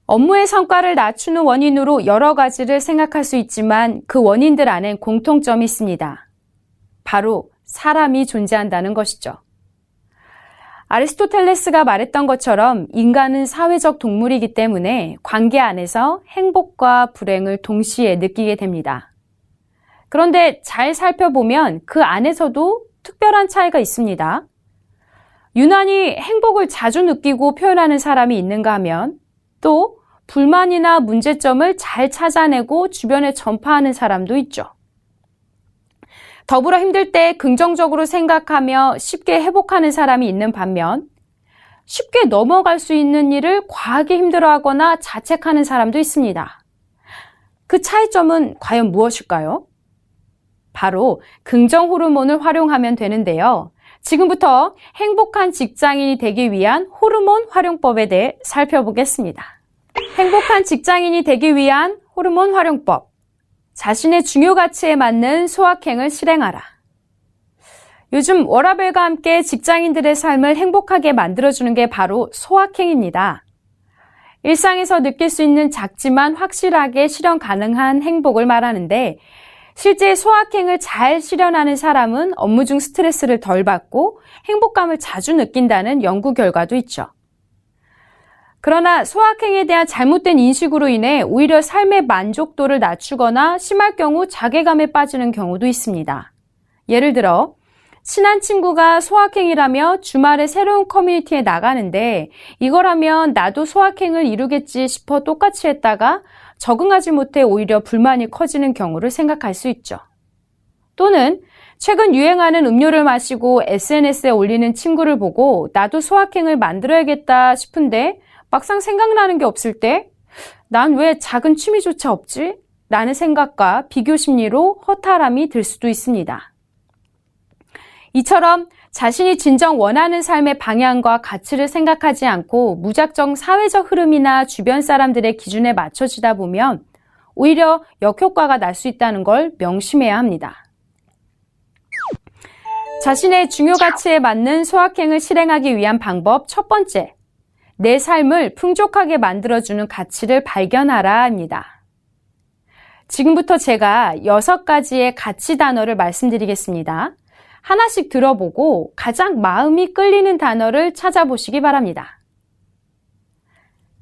업무의 성과를 낮추는 원인으로 여러 가지를 생각할 수 있지만 그 원인들 안엔 공통점이 있습니다. 바로 사람이 존재한다는 것이죠. 아리스토텔레스가 말했던 것처럼 인간은 사회적 동물이기 때문에 관계 안에서 행복과 불행을 동시에 느끼게 됩니다. 그런데 잘 살펴보면 그 안에서도 특별한 차이가 있습니다. 유난히 행복을 자주 느끼고 표현하는 사람이 있는가 하면 또 불만이나 문제점을 잘 찾아내고 주변에 전파하는 사람도 있죠. 더불어 힘들 때 긍정적으로 생각하며 쉽게 회복하는 사람이 있는 반면 쉽게 넘어갈 수 있는 일을 과하게 힘들어하거나 자책하는 사람도 있습니다. 그 차이점은 과연 무엇일까요? 바로 긍정 호르몬을 활용하면 되는데요. 지금부터 행복한 직장인이 되기 위한 호르몬 활용법에 대해 살펴보겠습니다. 행복한 직장인이 되기 위한 호르몬 활용법. 자신의 중요 가치에 맞는 소확행을 실행하라. 요즘 워라밸과 함께 직장인들의 삶을 행복하게 만들어주는 게 바로 소확행입니다. 일상에서 느낄 수 있는 작지만 확실하게 실현 가능한 행복을 말하는데 실제 소확행을 잘 실현하는 사람은 업무 중 스트레스를 덜 받고 행복감을 자주 느낀다는 연구 결과도 있죠. 그러나 소확행에 대한 잘못된 인식으로 인해 오히려 삶의 만족도를 낮추거나 심할 경우 자괴감에 빠지는 경우도 있습니다. 예를 들어 친한 친구가 소확행이라며 주말에 새로운 커뮤니티에 나가는데 이걸 하면 나도 소확행을 이루겠지 싶어 똑같이 했다가 적응하지 못해 오히려 불만이 커지는 경우를 생각할 수 있죠. 또는 최근 유행하는 음료를 마시고 SNS에 올리는 친구를 보고 나도 소확행을 만들어야겠다 싶은데 막상 생각나는 게 없을 때 난 왜 작은 취미조차 없지? 라는 생각과 비교 심리로 허탈함이 들 수도 있습니다. 이처럼 자신이 진정 원하는 삶의 방향과 가치를 생각하지 않고 무작정 사회적 흐름이나 주변 사람들의 기준에 맞춰지다 보면 오히려 역효과가 날 수 있다는 걸 명심해야 합니다. 자신의 중요 가치에 맞는 소확행을 실행하기 위한 방법 첫 번째, 내 삶을 풍족하게 만들어주는 가치를 발견하라입니다. 지금부터 제가 6가지의 가치 단어를 말씀드리겠습니다. 하나씩 들어보고 가장 마음이 끌리는 단어를 찾아보시기 바랍니다.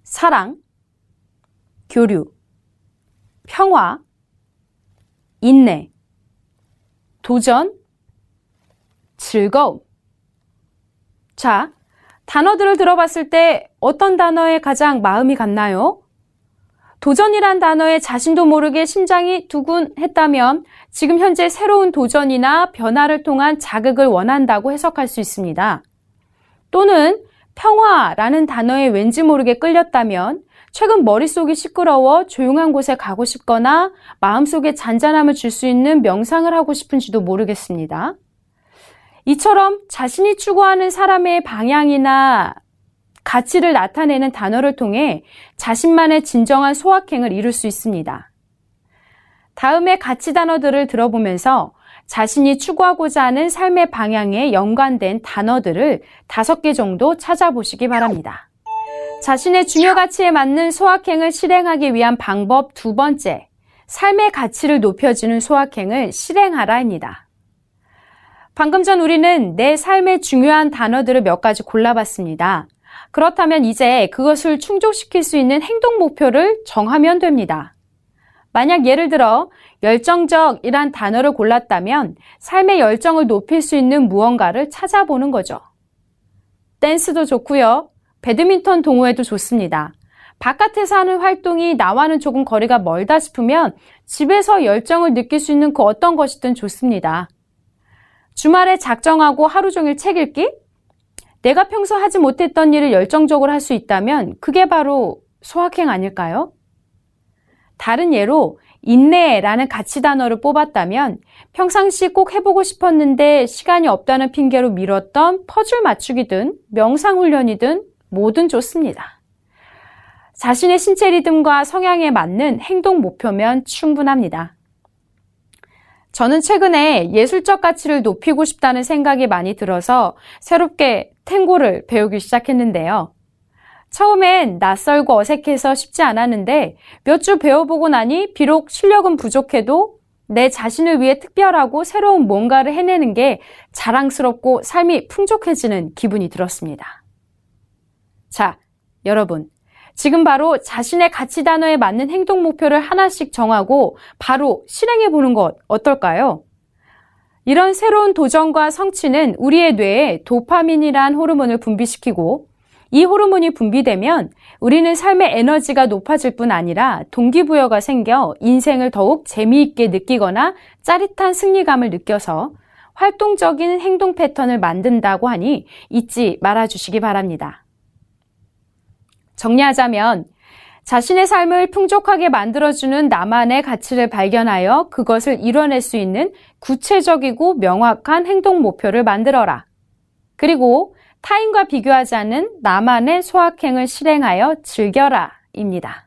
사랑, 교류, 평화, 인내, 도전, 즐거움. 자, 단어들을 들어봤을 때 어떤 단어에 가장 마음이 갔나요? 도전이란 단어에 자신도 모르게 심장이 두근했다면 지금 현재 새로운 도전이나 변화를 통한 자극을 원한다고 해석할 수 있습니다. 또는 평화라는 단어에 왠지 모르게 끌렸다면 최근 머릿속이 시끄러워 조용한 곳에 가고 싶거나 마음속에 잔잔함을 줄 수 있는 명상을 하고 싶은지도 모르겠습니다. 이처럼 자신이 추구하는 사람의 방향이나 가치를 나타내는 단어를 통해 자신만의 진정한 소확행을 이룰 수 있습니다. 다음의 가치 단어들을 들어보면서 자신이 추구하고자 하는 삶의 방향에 연관된 단어들을 5개 정도 찾아보시기 바랍니다. 자신의 중요 가치에 맞는 소확행을 실행하기 위한 방법 두 번째, 삶의 가치를 높여주는 소확행을 실행하라입니다. 방금 전 우리는 내 삶의 중요한 단어들을 몇 가지 골라봤습니다. 그렇다면 이제 그것을 충족시킬 수 있는 행동 목표를 정하면 됩니다. 만약 예를 들어 열정적이란 단어를 골랐다면 삶의 열정을 높일 수 있는 무언가를 찾아보는 거죠. 댄스도 좋고요. 배드민턴 동호회도 좋습니다. 바깥에서 하는 활동이 나와는 조금 거리가 멀다 싶으면 집에서 열정을 느낄 수 있는 그 어떤 것이든 좋습니다. 주말에 작정하고 하루 종일 책 읽기? 내가 평소 하지 못했던 일을 열정적으로 할 수 있다면 그게 바로 소확행 아닐까요? 다른 예로 인내라는 가치 단어를 뽑았다면 평상시 꼭 해보고 싶었는데 시간이 없다는 핑계로 미뤘던 퍼즐 맞추기든 명상훈련이든 뭐든 좋습니다. 자신의 신체 리듬과 성향에 맞는 행동 목표면 충분합니다. 저는 최근에 예술적 가치를 높이고 싶다는 생각이 많이 들어서 새롭게 탱고를 배우기 시작했는데요. 처음엔 낯설고 어색해서 쉽지 않았는데 몇 주 배워보고 나니 비록 실력은 부족해도 내 자신을 위해 특별하고 새로운 뭔가를 해내는 게 자랑스럽고 삶이 풍족해지는 기분이 들었습니다. 자, 여러분. 지금 바로 자신의 가치 단어에 맞는 행동 목표를 하나씩 정하고 바로 실행해 보는 것 어떨까요? 이런 새로운 도전과 성취는 우리의 뇌에 도파민이란 호르몬을 분비시키고 이 호르몬이 분비되면 우리는 삶의 에너지가 높아질 뿐 아니라 동기부여가 생겨 인생을 더욱 재미있게 느끼거나 짜릿한 승리감을 느껴서 활동적인 행동 패턴을 만든다고 하니 잊지 말아주시기 바랍니다. 정리하자면 자신의 삶을 풍족하게 만들어주는 나만의 가치를 발견하여 그것을 이뤄낼 수 있는 구체적이고 명확한 행동 목표를 만들어라. 그리고 타인과 비교하지 않는 나만의 소확행을 실행하여 즐겨라 입니다.